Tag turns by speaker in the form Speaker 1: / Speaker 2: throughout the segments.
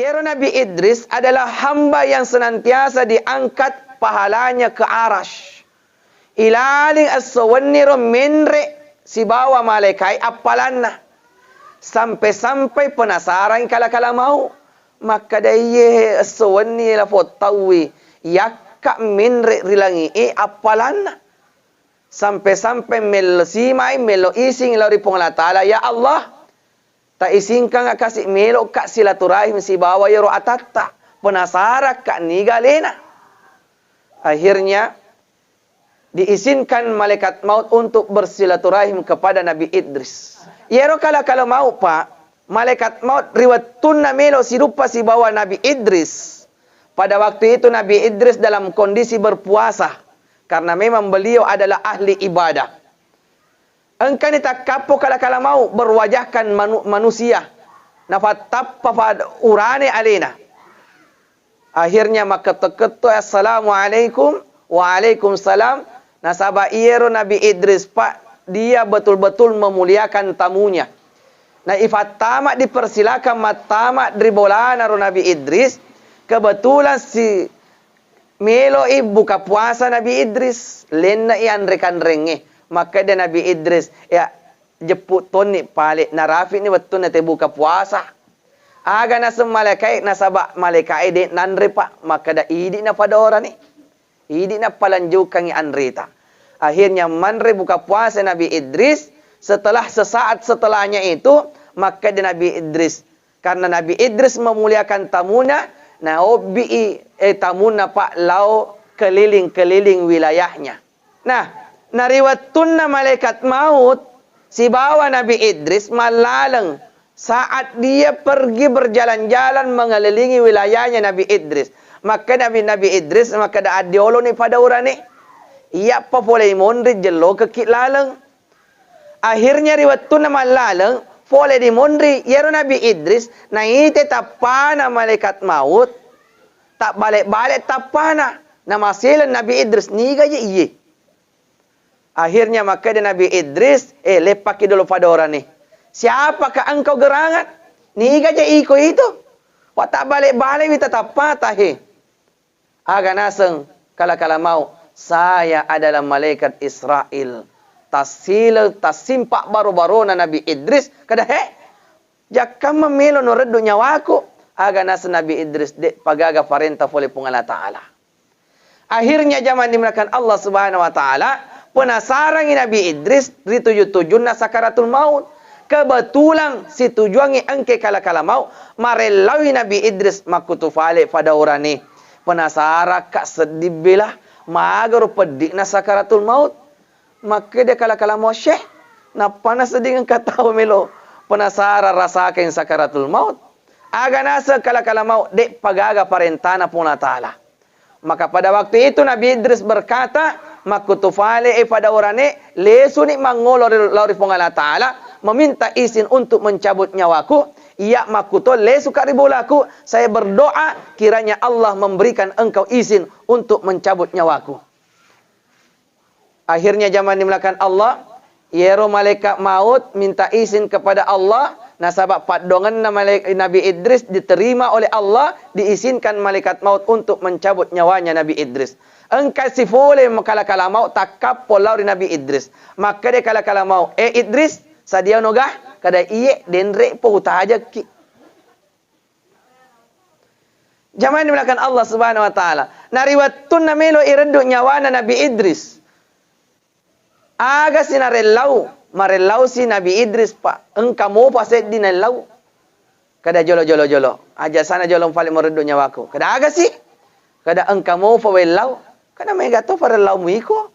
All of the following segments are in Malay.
Speaker 1: Yero Nabi Idris adalah hamba yang senantiasa diangkat pahalanya ke arash. Ilaling as-sawanniru minre si bawa malaikai apalanna. Sampai-sampai penasaran kala-kala mau. Maka daya as-sawanni la fotawi. Yakka minre rilangi apalanna. Sampai-sampai melo simai, melo ising lari pengala ta'ala. Ya Allah. Tak isingkan nga kasih melo kak silaturahim si bawa yaro atatta. Penasaran kak nigalena. Akhirnya diizinkan malaikat maut untuk bersilaturahim kepada Nabi Idris. Yaro kalau mau pak, malaikat maut riwatun na melo si rupa si bawa Nabi Idris. Pada waktu itu Nabi Idris dalam kondisi berpuasa. Karena memang beliau adalah ahli ibadah. Engkau ni tak kapo kala-kala mau berwajahkan manusia. Nafatappa fad urane alena. Akhirnya maka teketu assalamualaikum waalaikumsalam. Nasaba iero Nabi Idris pak dia betul-betul memuliakan tamunya. Nah ifatama dipersilakan matama dribolana ro Nabi Idris. Kebetulan si melo buka puasa Nabi Idris. Lena ian rekan renge. Maka dia Nabi Idris ya jeput toni palik narafi ni betul nanti buka puasa. Aga nasa malaikai nasaba malaikai de nanre pak maka da idi na pada orang ni. Idi na palanjukan ni anrita. Akhirnya manre buka puasa Nabi Idris. Setelah sesaat setelahnya itu maka dia Nabi Idris karena Nabi Idris memuliakan tamunya. Nah obi tamuna pak lau keliling-keliling wilayahnya. Nah nariwatun malaikat maut si bawa Nabi Idris malalang saat dia pergi berjalan-jalan mengelilingi wilayahnya Nabi Idris. Maka Nabi Idris maka da adiolo ni pada orang ni. Ia pa boleh mondri jelo ke kit lalang. Akhirnya riwatun malalang boleh di mondri yero Nabi Idris na ite tapana malaikat maut tak balik-balik tapana nama silan Nabi Idris ni gaje iye. Akhirnya maka dia Nabi Idris, lepaki dulu pada orang ni. Siapakah engkau gerangan? Ni gaja iko itu. Wak tak balik-balik kita tak patah. Aga naseng kala-kala mau. Saya adalah malaikat Israel. Tasimpak baru-baru na Nabi Idris. Kada jaka memelo no redu nyawaku. Aga naseng Nabi Idris. Dek pagaga parenta oleh pengala ta'ala. Akhirnya zaman dimulakan Allah subhanahu wa ta'ala. Penasaran Nabi Idris ditujun na sakaratul maut. Kebetulan si tujuannya engke kala-kala mau marelawi Nabi Idris makutufale pada orang ni. Penasaran kak sedih belah magar pedik na sakaratul maut. Maka dia kala-kala mau syekh. Napa na sedih engkau tahu melo. Penasaran rasakan sakaratul maut. Aga nasa kala-kala mau dek pagaga parentana puna ta'ala. Maka pada waktu itu Nabi Idris berkata, makutufale pada orang ni lesu ni mangolor lari pengala ta'ala meminta izin untuk mencabut nyawaku. Ia makuto lesu karibulaku. Saya berdoa kiranya Allah memberikan engkau izin untuk mencabut nyawaku. Akhirnya zaman dimulakan Allah. Yero malaikat maut minta izin kepada Allah. Nasabak padongan Nabi Idris diterima oleh Allah. Diizinkan malaikat maut untuk mencabut nyawanya Nabi Idris. Engkau si boleh kala-kala mau takap polau di Nabi Idris. Maka dia kala-kala mau. Idris, sadia nogah. Kada iye denre po utaja ki. Zaman dimulakan Allah subhanahu wa ta'ala. Nariwatun na melo iredu nyawana Nabi Idris. Aga sinarelau. Marelau si Nabi Idris pak. Engkau mau paset di nalau. Kada jolo. Aja sana jolo paling meredu nyawaku. Kada aga sih. Kada engkau mau pawelau. Kada may gato para lau muiko.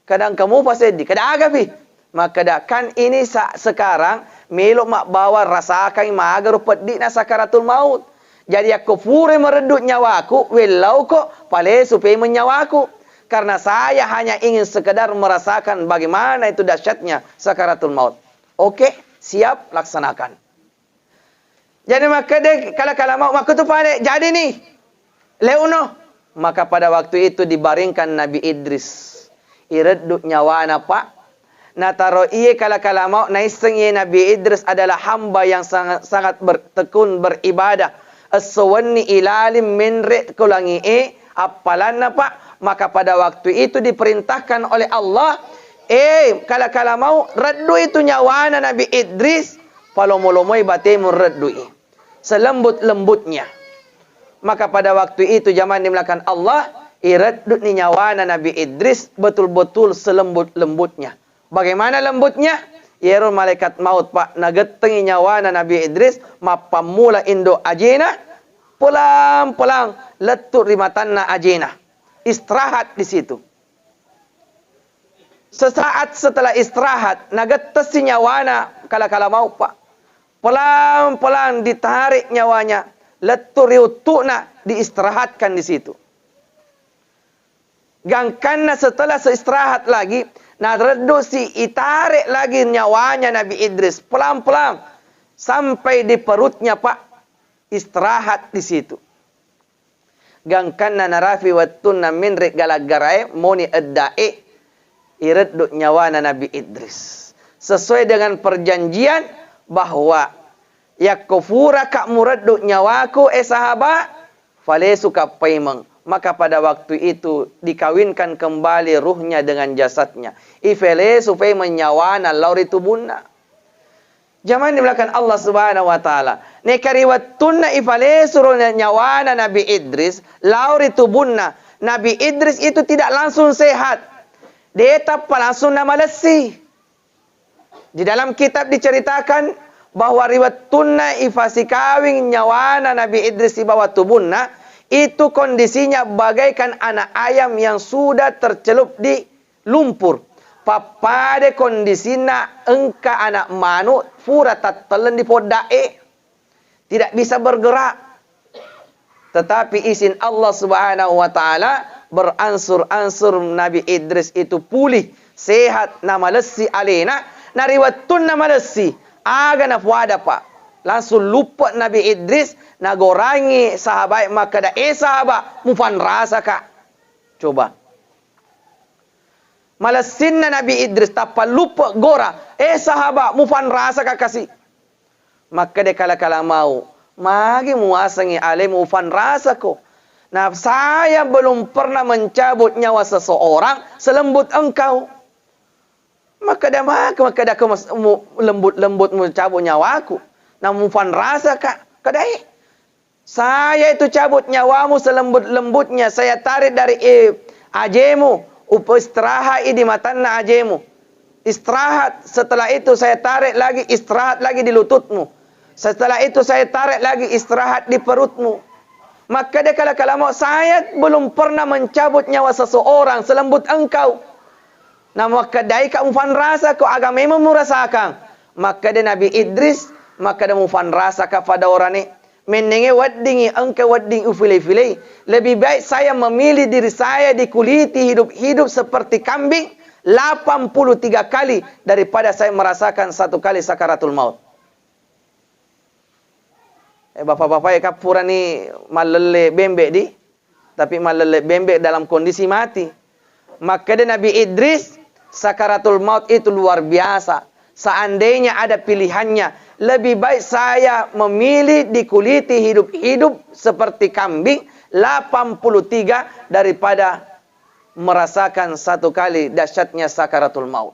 Speaker 1: Kada engkau mau paset di. Kada aga pi. Maka kan ini sekarang melo mak bawa rasakan magar pedi na sakaratul maut. Jadi aku pure meredut nyawaku, welau ko pale supaya menyawaku. Karena saya hanya ingin sekedar merasakan bagaimana itu dahsyatnya sakaratul maut. Oke, siap laksanakan. Jadi maka dia kala-kala mau maka tu pale jadi nih. Leuno. Maka pada waktu itu dibaringkan Nabi Idris. Iredut nyawana pak. Nataro iye kala-kala mau naiseng iye Nabi Idris adalah hamba yang sangat bertekun beribadah. as-sawanni ilalim minre kulangi apalan pak. Maka pada waktu itu diperintahkan oleh Allah, kala-kala mau raddu itu nyawana Nabi Idris, palomolomoi batemu raddui selembut-lembutnya. Maka pada waktu itu zaman dimulakan Allah, iraddu ni nyawana Nabi Idris betul-betul selembut-lembutnya. Bagaimana lembutnya? Yerul malaikat maut pak nagetengi nyawana Nabi Idris mapamula indo ajena pulang-pulang letur rimatanna ajena. Istirahat di situ. Sesaat setelah istirahat nagetesi nyawana kala-kala maut pak. Pelan-pelan ditarik nyawanya, letur riutukna diistirahatkan di situ. Gangkanna setelah seistirahat lagi, reduksi itarik lagi nyawanya Nabi Idris pelan-pelan sampai di perutnya pak, istirahat di situ. Gangkanna narafi wattunna min galagarai moni eddae iraddu nyawana Nabi Idris. Sesuai dengan perjanjian bahwa yakufura ka muraddu nyawaku sahabat falesu kapaimang. Maka pada waktu itu dikawinkan kembali ruhnya dengan jasadnya. Ifele supaya menyawana lauri tubunna. Zaman dimulakan Allah Subhanahu wa taala. Nekariwattunna ifale suruh nyawana Nabi Idris lauri tubunna. Nabi Idris itu tidak langsung sehat. Dia tak langsung nama lesi. Di dalam kitab diceritakan bahwa riwattunna ifasi kawing nyawana Nabi Idris di bawah tubunna. Itu kondisinya bagaikan anak ayam yang sudah tercelup di lumpur. Papade kondisinya engka anak manu fura tattelen di podae. Tidak bisa bergerak. Tetapi izin Allah Subhanahu wa taala beransur-ansur Nabi Idris itu pulih, sehat, nama lesi alena, nariwatun nama lesi, aga na fuada pak. Langsung lupa Nabi Idris nagorangi sahabat maka da sahabat mufan rasa kak. Coba. Malasinna Nabi Idris tapa lupa gora sahabat mufan rasa kak kasih. Maka dia kala-kala mau magi muasangi ale mufan rasa ko. Nah saya belum pernah mencabut nyawa seseorang selembut engkau. Maka dia aku lembut mencabut nyawaku. Namun fan rasa kak, kadai. Saya itu cabut nyawamu selembut-lembutnya. Saya tarik dari ajemu. Istirahat di matanna ajemu. Istirahat. Setelah itu saya tarik lagi, istirahat lagi di lututmu. Setelah itu saya tarik lagi, istirahat di perutmu. Maka dia kala-kala mau, saya belum pernah mencabut nyawa seseorang selembut engkau. Nah maka dai kak fan rasa kau agak memang merasakan. Maka dia Nabi Idris, maka dia mufan rasa kepada orang ini. Menenge waddingi engkau wadding ufile-file. Lebih baik saya memilih diri saya dikuliti hidup-hidup seperti kambing 83 kali daripada saya merasakan satu kali sakaratul maut. Bapak-bapak ya kapura ni malele bembek di. Tapi malele bembek dalam kondisi mati. Maka dia Nabi Idris, sakaratul maut itu luar biasa. Seandainya ada pilihannya, lebih baik saya memilih dikuliti hidup-hidup seperti kambing 83 daripada merasakan satu kali dahsyatnya sakaratul maut.